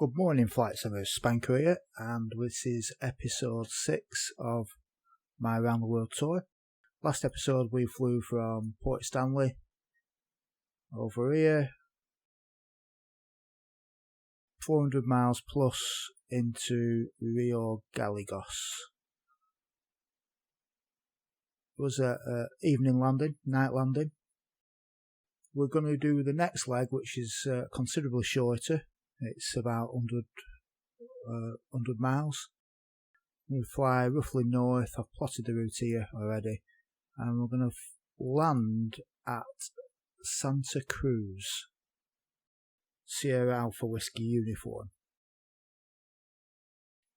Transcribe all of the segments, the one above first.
Good morning, Flight 7, Spanker here, and this is episode 6 of my Around the World tour. Last episode we flew from Port Stanley over here, 400 miles plus into Rio Gallegos. It was a evening landing, night landing. We're going to do the next leg, which is considerably shorter. It's about 100 miles. We fly roughly north. I've plotted the route here already, and we're going to land at Santa Cruz, Sierra Alpha Whiskey Uniform.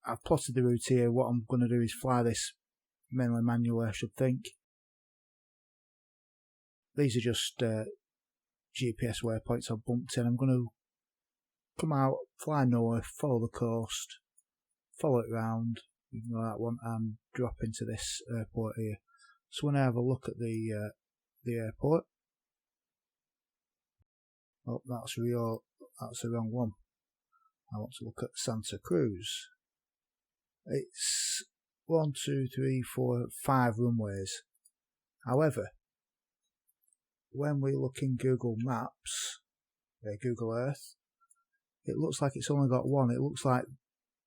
I've plotted the route here. What I'm going to do is fly this mainly manually, I should think. These are just GPS waypoints I've bumped in. I'm going to come out, fly north, follow the coast, follow it round, ignore that one, and drop into this airport here. So when I have a look at the airport, oh, that's Rio, that's the wrong one. I want to look at Santa Cruz. It's 1, 2, 3, 4, 5 runways. However, when we look in Google Maps, Google Earth, it looks like it's only got one. It looks like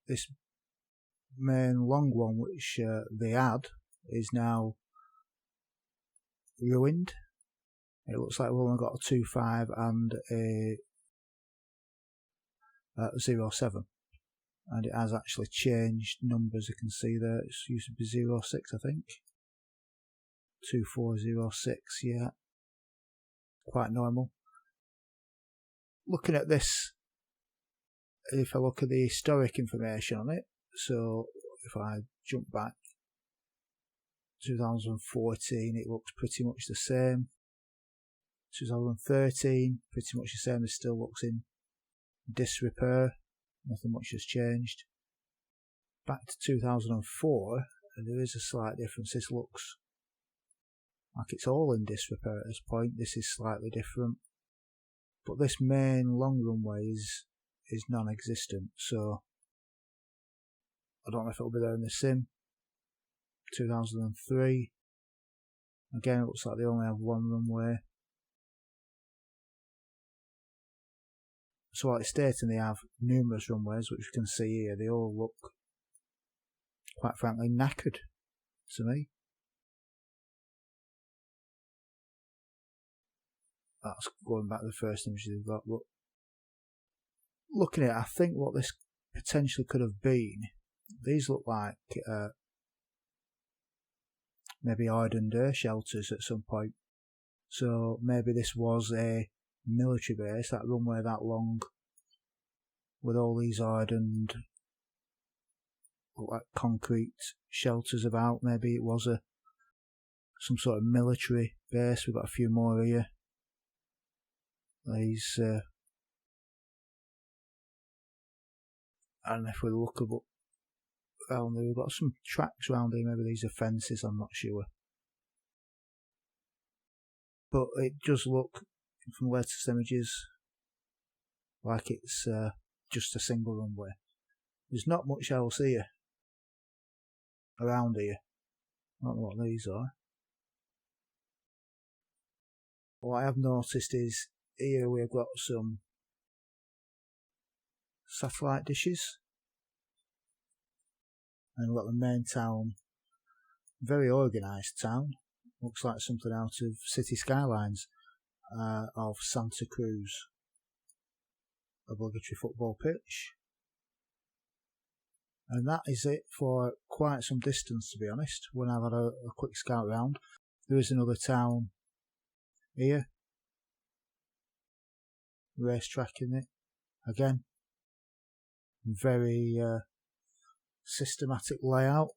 this main long one, which they had, is now ruined. It looks like we've only got a 25 and a 07. And it has actually changed numbers. You can see there, it used to be 06, I think. 2406, yeah. Quite normal. Looking at this, if I look at the historic information on it, so if I jump back 2014, it looks pretty much the same. 2013, pretty much the same. It still looks in disrepair. Nothing much has changed. Back to 2004, and there is a slight difference. This looks like it's all in disrepair at this point. This is slightly different, but this main long runway is non-existent, so I don't know if it'll be there in the sim. 2003, again it looks like they only have one runway. So like stating they have numerous runways, which you can see here, they all look, quite frankly, knackered to me. That's going back to the first image they've got. Looking at it, I think what this potentially could have been, these look like maybe hardened air shelters at some point. So maybe this was a military base, that runway that long, with all these hardened, look like concrete shelters about. Maybe it was some sort of military base. We've got a few more here. These and if we look around there, we've got some tracks around here. Maybe these are fences, I'm not sure. But it does look, from latest images, like it's just a single runway. There's not much else here, around here. I don't know what these are. What I have noticed is, here we've got some satellite dishes, and we've got the main town, very organised town, looks like something out of City Skylines, of Santa Cruz. Obligatory football pitch, and that is it for quite some distance, to be honest. When I've had a quick scout round, there is another town here, racetrack in it, again very systematic layout,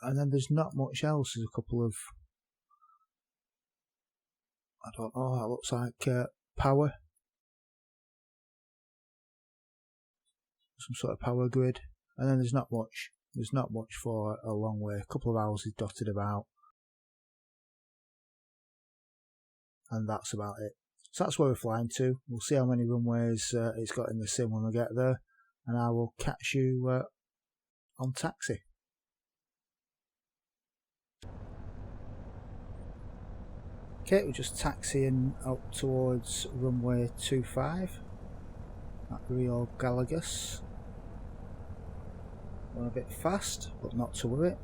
and then there's not much else. There's a couple of, I don't know, that looks like power, some sort of power grid, and then there's not much for a long way. A couple of houses dotted about, and that's about it. So that's where we're flying to. We'll see how many runways it's got in the sim when we get there, and I will catch you on taxi. Okay, we're just taxiing up towards runway 25 at Rio Gallegos. Going a bit fast, but not to worry.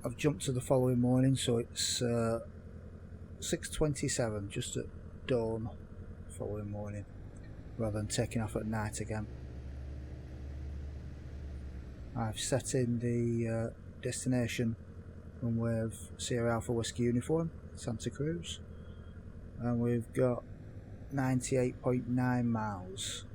I've jumped to the following morning, so it's 6:27, just at dawn following morning, rather than taking off at night again. I've set in the destination runway of Sierra Alpha Whiskey Uniform, Santa Cruz, and we've got 98.9 miles.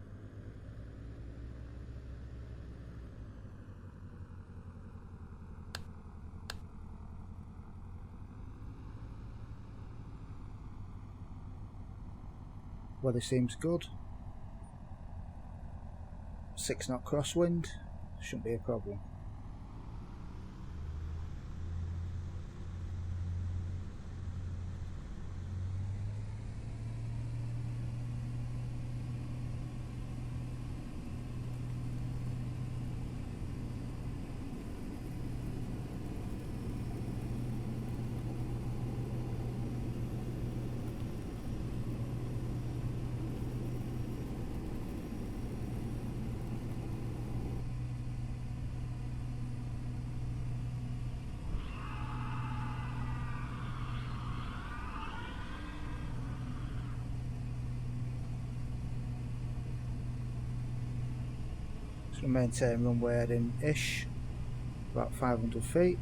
Weather seems good. 6 knot crosswind, shouldn't be a problem. So maintain runway heading ish, about 500 feet.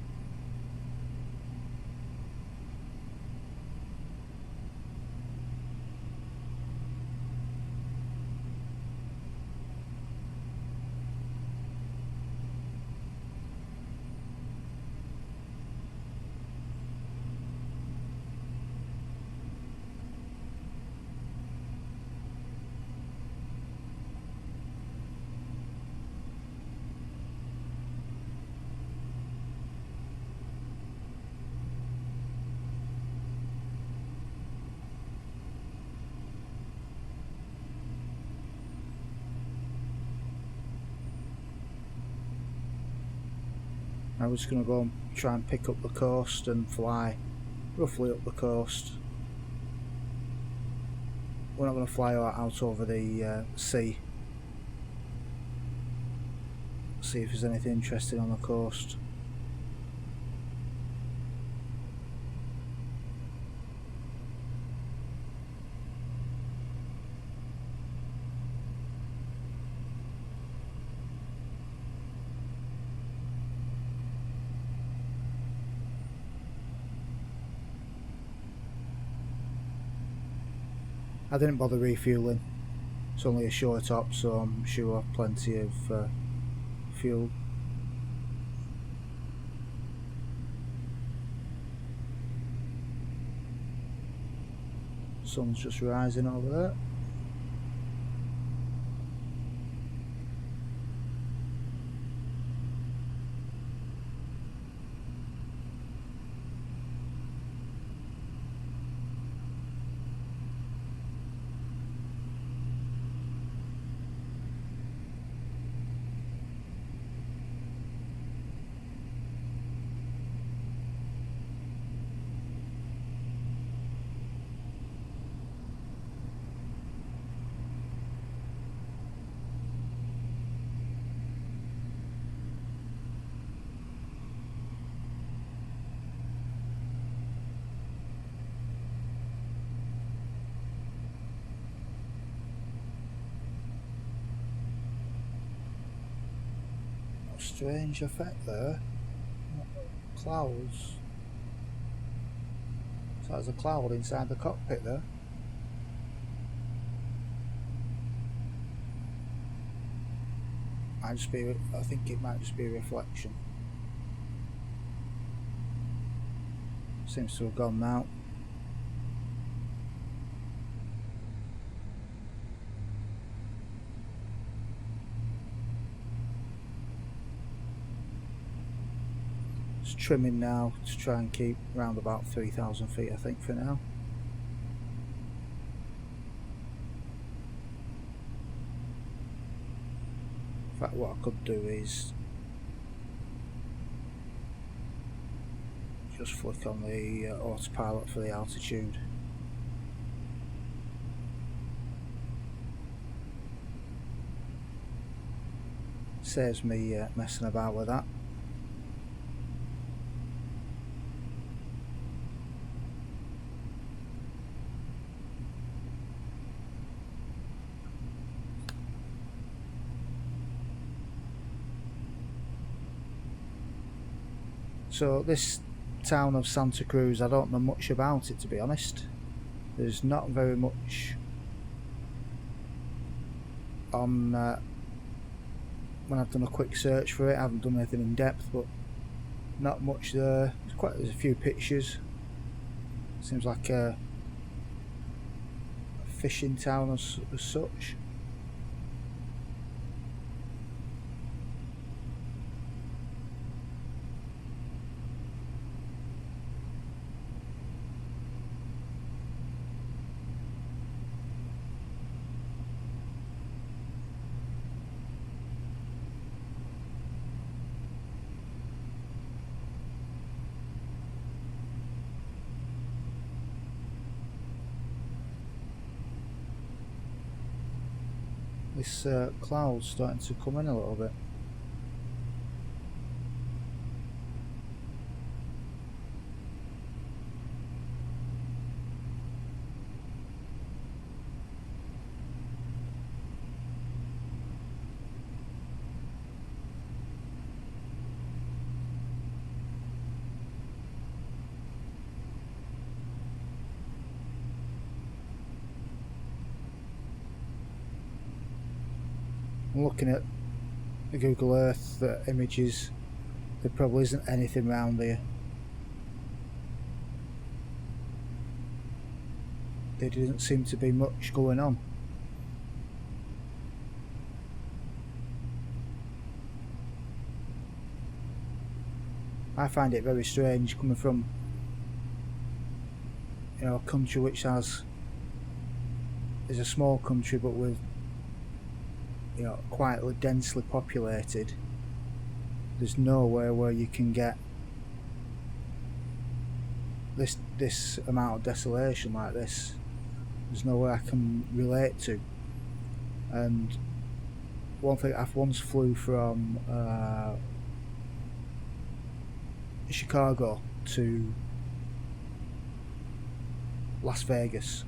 I was going to go and try and pick up the coast and fly roughly up the coast. We're not going to fly out over the sea. See if there's anything interesting on the coast. I didn't bother refueling. It's only a short hop, so I'm sure I'll have plenty of fuel. Sun's just rising over there. Strange effect there. Clouds. So there's a cloud inside the cockpit there. I think it might just be a reflection. Seems to have gone now. Just trimming now to try and keep around about 3,000 feet, I think, for now. In fact, what I could do is just flick on the autopilot for the altitude. Saves me messing about with that. So this town of Santa Cruz, I don't know much about it, to be honest. There's not very much on when I've done a quick search for it. I haven't done anything in depth, but not much there. There's a few pictures. Seems like a fishing town as such. This cloud's starting to come in a little bit. I'm looking at the Google Earth images. There probably isn't anything around here. There doesn't seem to be much going on. I find it very strange coming from, you know, a country which is a small country but with, you know, quite densely populated. There's nowhere where you can get this amount of desolation like this. There's nowhere I can relate to. And one thing, I've once flew from Chicago to Las Vegas.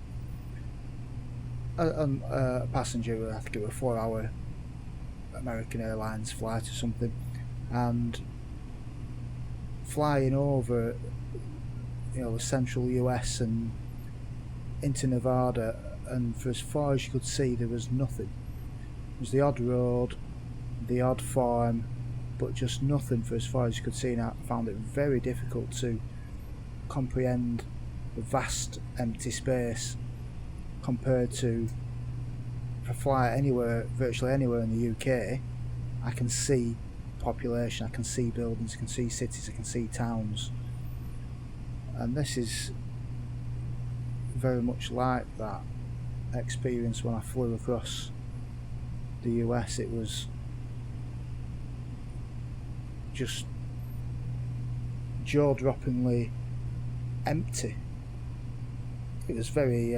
A passenger, I think it was a 4-hour American Airlines flight or something, and flying over, you know, the central US and into Nevada, and for as far as you could see there was nothing. There was the odd road, the odd farm, but just nothing for as far as you could see, and I found it very difficult to comprehend the vast empty space compared to, if I fly anywhere, virtually anywhere in the UK, I can see population, I can see buildings, I can see cities, I can see towns, and this is very much like that experience when I flew across the US. It was just jaw-droppingly empty. It was very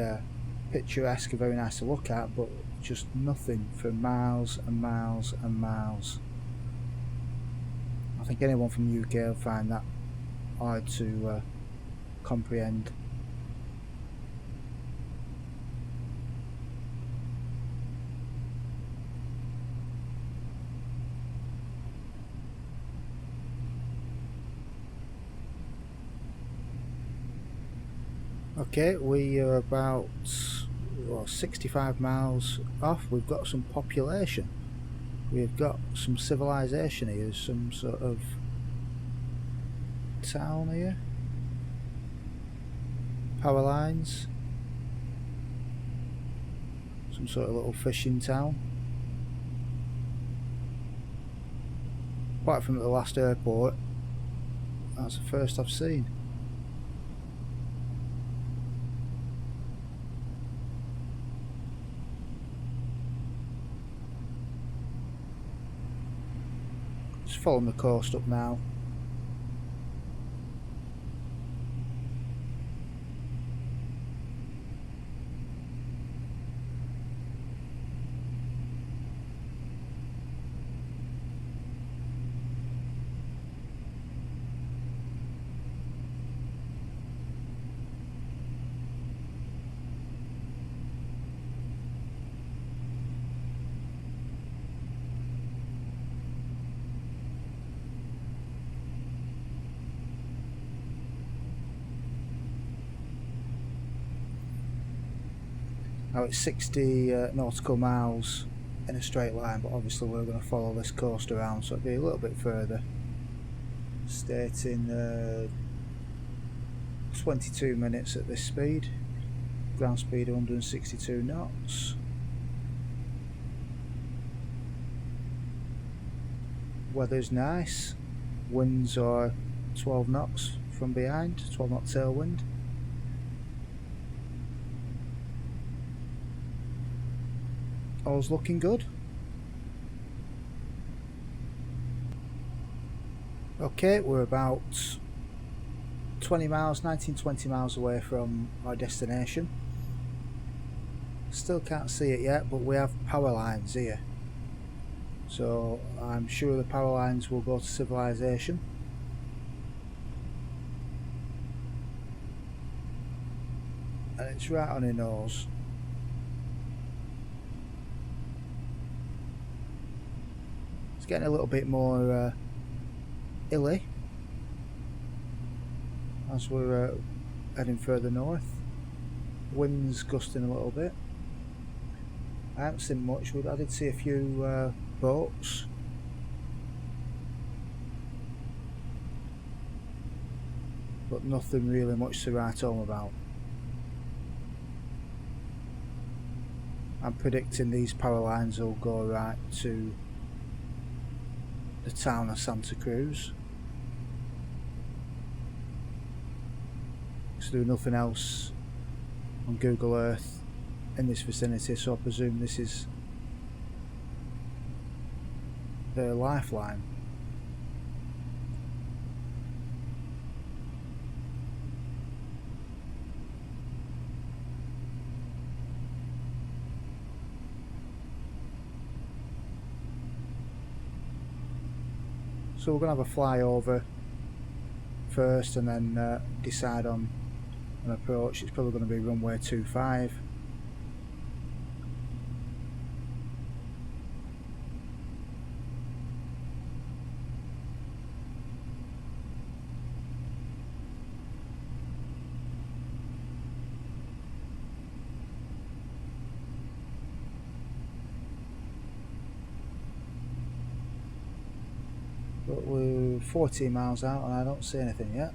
picturesque, very nice to look at, but just nothing for miles and miles and miles. I think anyone from the UK will find that hard to comprehend. Okay, we are about 65 miles off. We've got some population. We've got some civilization here, some sort of town here. Power lines. Some sort of little fishing town. Apart from the last airport, That's the first I've seen. Just following the coast up now. Now it's 60 nautical miles in a straight line, but obviously we're going to follow this coast around, so it'll be a little bit further. Stating 22 minutes at this speed, ground speed 162 knots. Weather's nice, winds are 12 knots from behind, 12 knot tailwind. All's looking good. Okay, we're about 20 miles, 19-20 miles away from our destination. Still can't see it yet, but we have power lines here. So I'm sure the power lines will go to civilization. And it's right on your nose. It's getting a little bit more hilly as we're heading further north. Wind's gusting a little bit. I haven't seen much, but I did see a few boats. But nothing really much to write home about. I'm predicting these power lines will go right to the town of Santa Cruz. So there's nothing else on Google Earth in this vicinity, so I presume this is their lifeline. So we're going to have a flyover first and then decide on an approach. It's probably going to be runway 25. But we're 14 miles out and I don't see anything yet.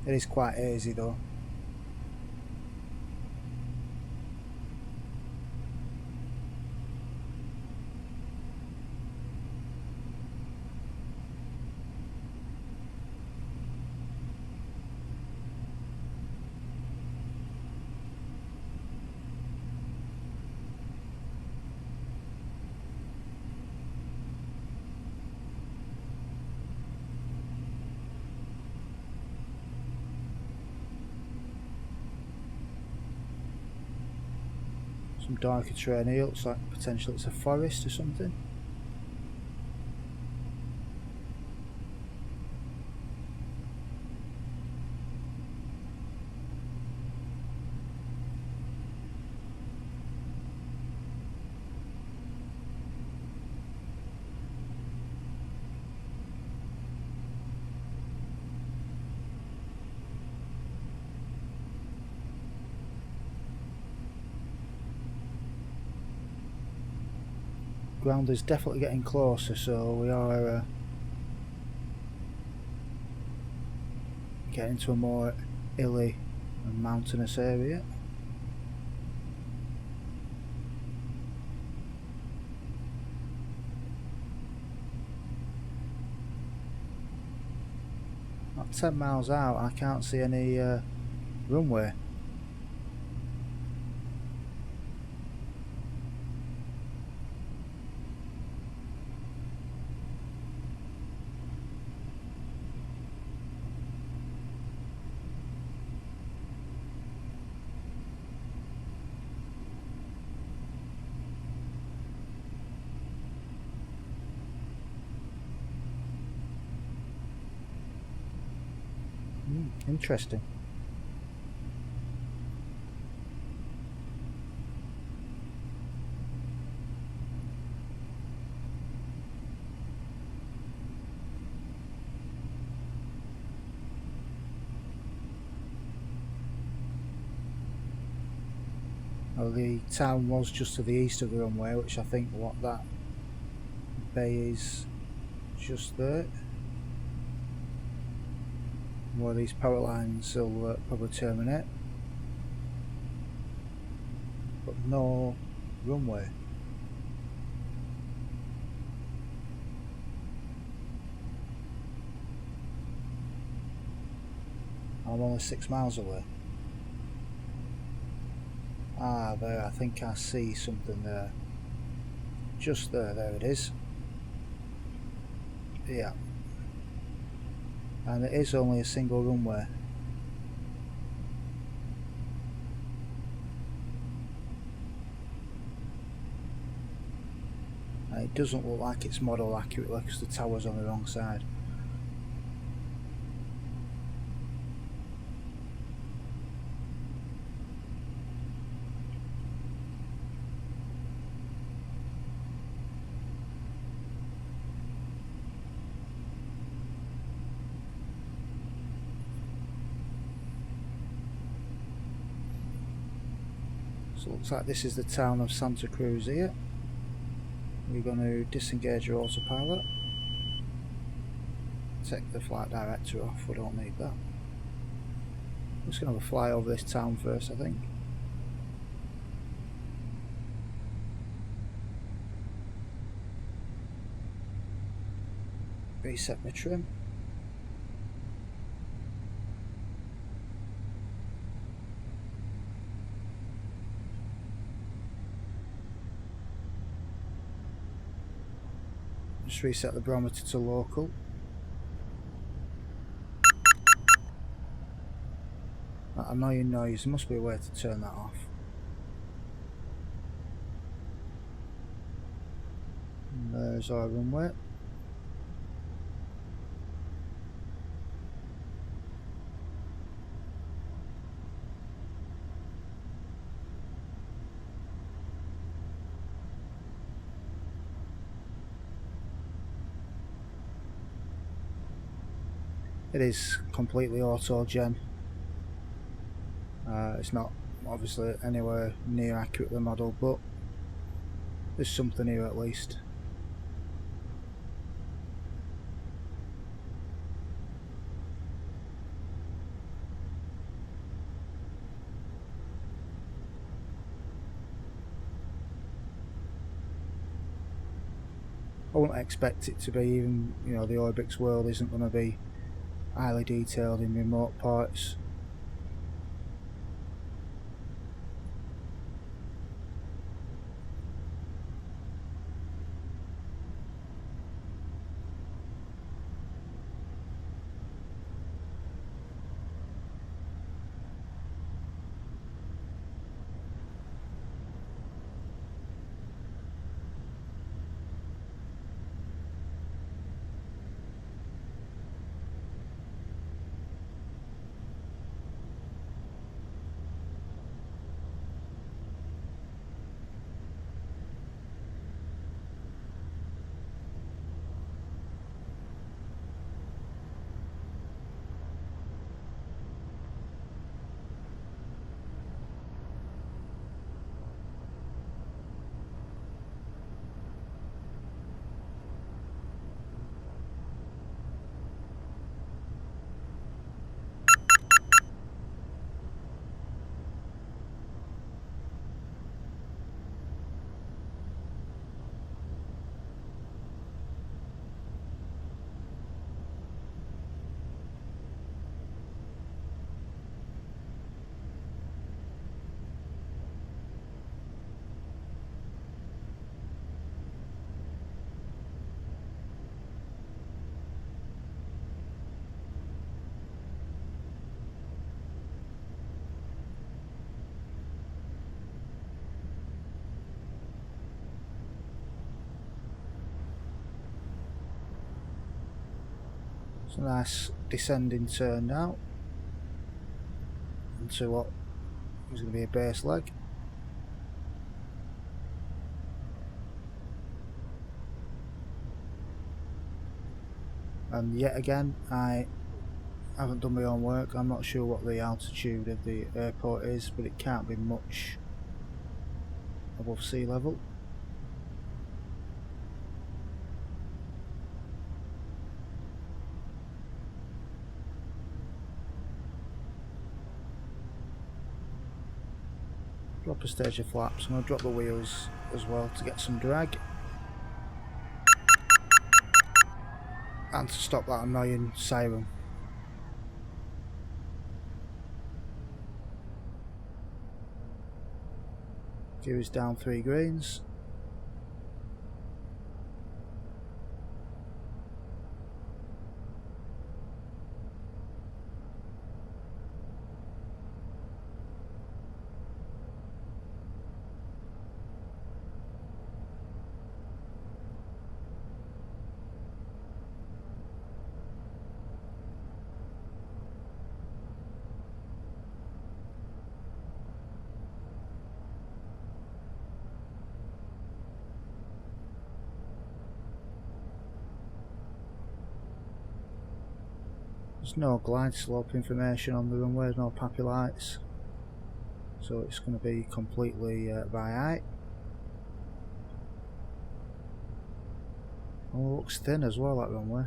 It is quite hazy though. Some darker terrain here, looks like potentially it's a forest or something. Ground is definitely getting closer, so we are getting to a more hilly and mountainous area. About 10 miles out, I can't see any runway. Interesting. Well, the town was just to the east of the runway, which I think what that bay is just there, where these power lines will probably terminate, but no runway. I'm only 6 miles away. Ah, there, I think I see something there. Just there, there it is. Yeah. And it is only a single runway. And it doesn't look like it's model accurately because the tower's on the wrong side. So it looks like this is the town of Santa Cruz here. We're going to disengage our autopilot. Take the flight director off, we don't need that. I'm just going to have a fly over this town first, I think. Reset my trim. Just reset the barometer to local. That annoying noise, there must be a way to turn that off. And there's our runway. It is completely auto-gen. It's not obviously anywhere near accurately modelled, but there's something here at least. I wouldn't expect it to be, even, you know, the Orbix world isn't going to be highly detailed in remote parts. a nice descending turn now into what is going to be a base leg. And yet again, I haven't done my own work. I'm not sure what the altitude of the airport is, but it can't be much above sea level. Drop a stage of flaps. I'm going to drop the wheels as well to get some drag. And to stop that annoying siren. Gears down 3 greens. There's no glide slope information on the runway, no pappy lights, so it's going to be completely by eye. Oh, it looks thin as well, that runway.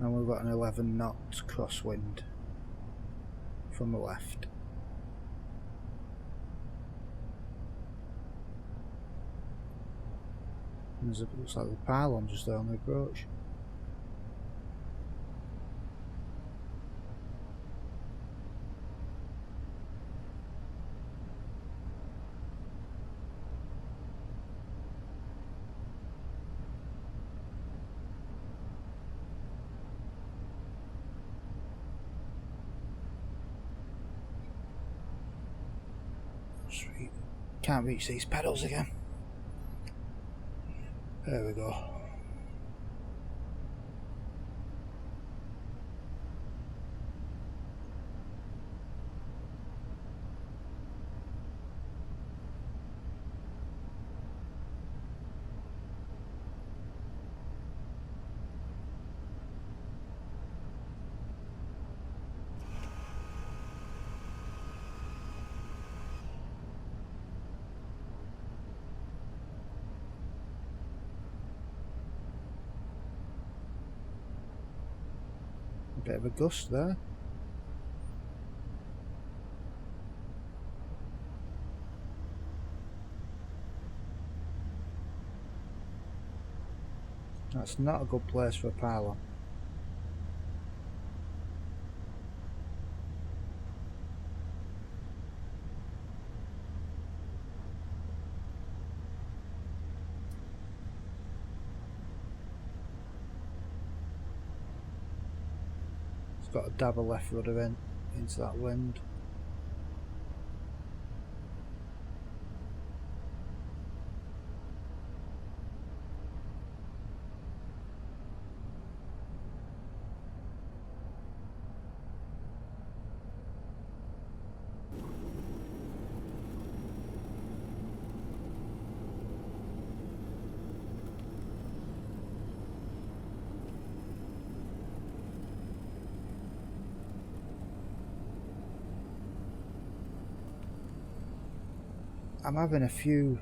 And we've got an 11 knot crosswind from the left. And looks like the pylon just there on the approach. Sweet. Can't reach these pedals again. There we go. Bit of a gust there. That's not a good place for a pylon. Got a dab of left rudder into that wind. I'm having a few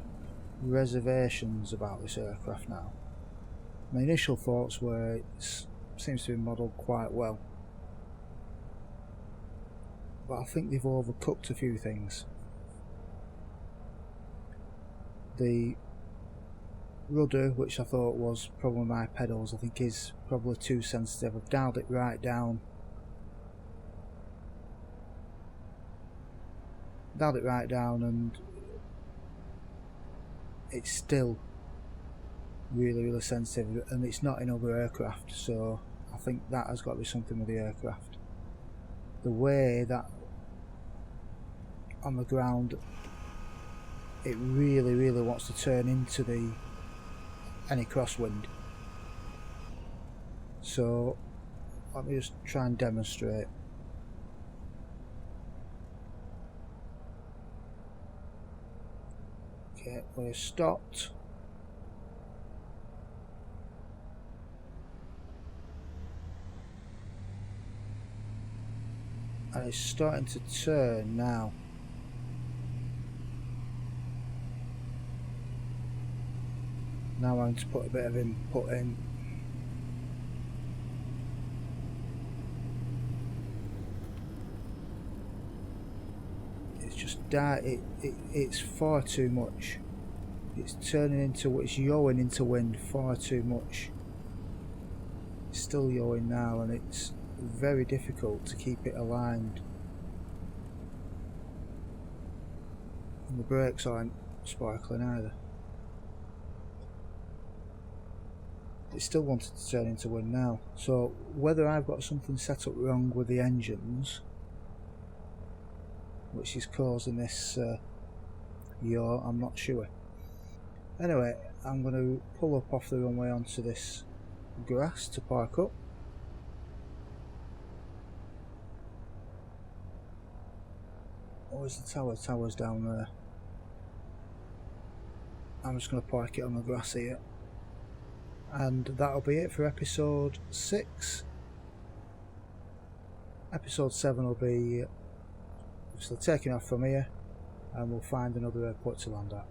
reservations about this aircraft now. My initial thoughts were it seems to be modelled quite well, but I think they've overcooked a few things. The rudder, which I thought was probably my pedals, I think is probably too sensitive. I've dialed it right down. And it's still really sensitive, and it's not in other aircraft, so I think that has got to be something with the aircraft. The way that on the ground it really wants to turn into any crosswind. So let me just try and demonstrate. Okay, we're stopped. And it's starting to turn now. Now I'm going to put a bit of input in. It's just it's far too much. It's turning into, it's yawing into wind far too much. It's still yawing now, and it's very difficult to keep it aligned. And the brakes aren't sparkling either. It still wanted to turn into wind now. So whether I've got something set up wrong with the engines, which is causing this yaw, I'm not sure. Anyway, I'm going to pull up off the runway onto this grass to park up. Where's the tower? The tower's down there. I'm just going to park it on the grass here. And that'll be it for episode 6. Episode 7 will be obviously taking off from here, and we'll find another airport to land at.